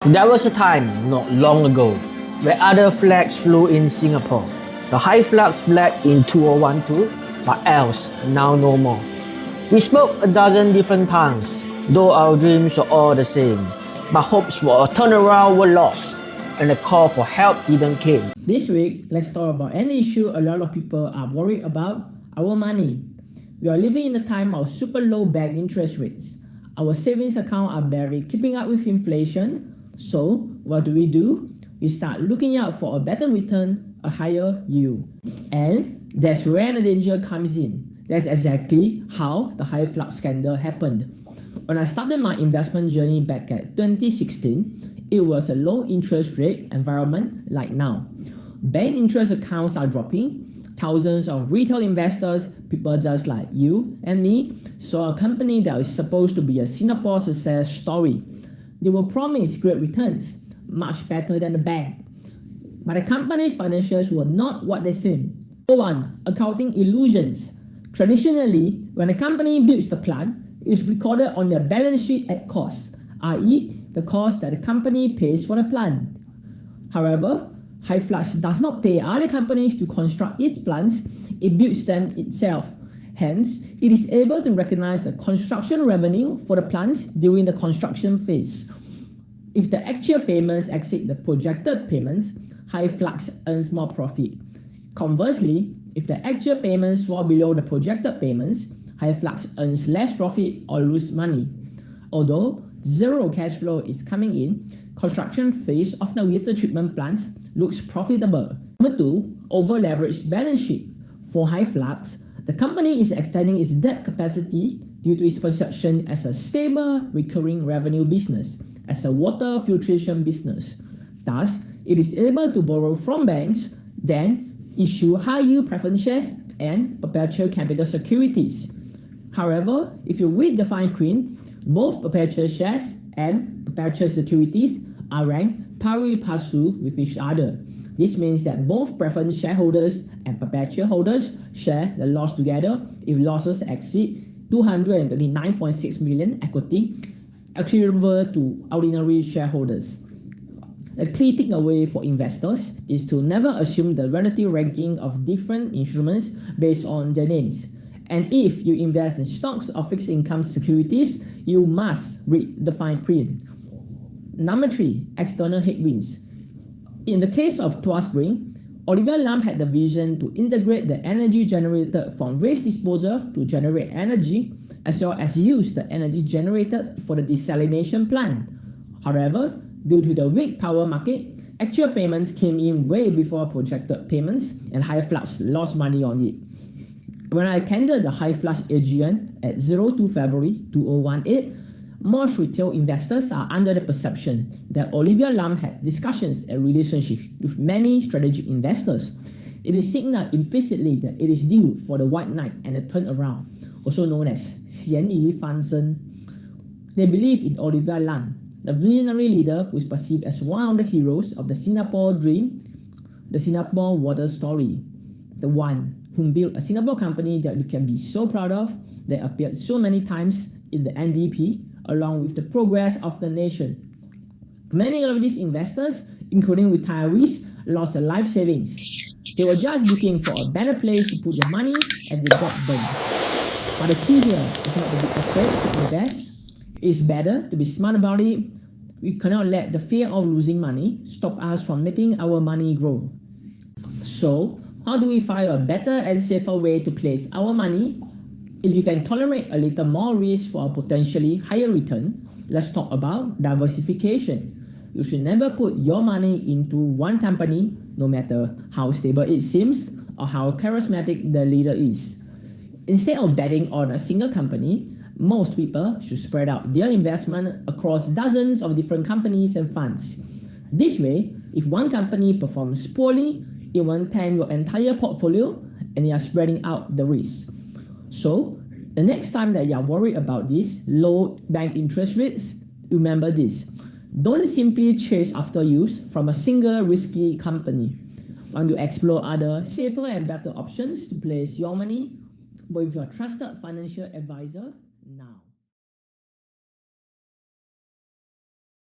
There was a time not long ago where other flags flew in Singapore. The Hyflux flag in 2012, but else now no more. We spoke a dozen different times, though our dreams were all the same. But hopes for a turnaround were lost, and the call for help didn't came. This week, let's talk about an issue a lot of people are worried about: our money. We are living in a time of super low bank interest rates. Our savings accounts are barely keeping up with inflation. So, what do? We start looking out for a better return, a higher yield. And that's where the danger comes in. That's exactly how the Hyflux scandal happened. When I started my investment journey back at 2016, it was a low interest rate environment like now. Bank interest accounts are dropping. Thousands of retail investors, people just like you and me, saw a company that is supposed to be a Singapore success story. They will promise great returns, much better than the bank. But the company's financials were not what they seemed. Number one, accounting illusions. Traditionally, when a company builds the plant, it is recorded on their balance sheet at cost, i.e., the cost that the company pays for the plant. However, Hyflux does not pay other companies to construct its plants, it builds them itself. Hence, it is able to recognize the construction revenue for the plants during the construction phase. If the actual payments exceed the projected payments, Hyflux earns more profit. Conversely, if the actual payments fall below the projected payments, Hyflux earns less profit or lose money. Although zero cash flow is coming in, construction phase of the water treatment plants looks profitable. Number two, over-leveraged balance sheet. For Hyflux, the company is extending its debt capacity due to its perception as a stable, recurring revenue business, as a water filtration business. Thus, it is able to borrow from banks, then issue high-yield preference shares and perpetual capital securities. However, if you read the fine print, both perpetual shares and perpetual securities are ranked pari passu with each other. This means that both preference shareholders and perpetual holders share the loss together if losses exceed 239.6 million equity attributable to ordinary shareholders. The key takeaway for investors is to never assume the relative ranking of different instruments based on their names. And if you invest in stocks or fixed income securities, you must read the fine print. Number three, external headwinds. In the case of Tuas Spring, Oliver Lam had the vision to integrate the energy generated from waste disposal to generate energy, as well as use the energy generated for the desalination plant. However, due to the weak power market, actual payments came in way before projected payments, and Hyflux lost money on it. When I attended the Hyflux AGM at 02 February 2018, most retail investors are under the perception that Olivia Lam had discussions and relationships with many strategic investors. It is signaled implicitly that it is due for the white knight and the turnaround, also known as 嫌疑翻身. They believe in Olivia Lam, the visionary leader who is perceived as one of the heroes of the Singapore dream, the Singapore water story, the one who built a Singapore company that we can be so proud of, that appeared so many times in the NDP, along with the progress of the nation. Many of these investors, including retirees, lost their life savings. They were just looking for a better place to put their money, and they got burned. But the key here is not to be afraid to invest. It's better to be smart about it. We cannot let the fear of losing money stop us from making our money grow. So, how do we find a better and safer way to place our money? If you can tolerate a little more risk for a potentially higher return, let's talk about diversification. You should never put your money into one company, no matter how stable it seems or how charismatic the leader is. Instead of betting on a single company, most people should spread out their investment across dozens of different companies and funds. This way, if one company performs poorly, it won't tank your entire portfolio, and you are spreading out the risk. So, the next time that you are worried about these low bank interest rates, remember this: don't simply chase after use from a single risky company. Want to explore other safer and better options to place your money with your trusted financial advisor now.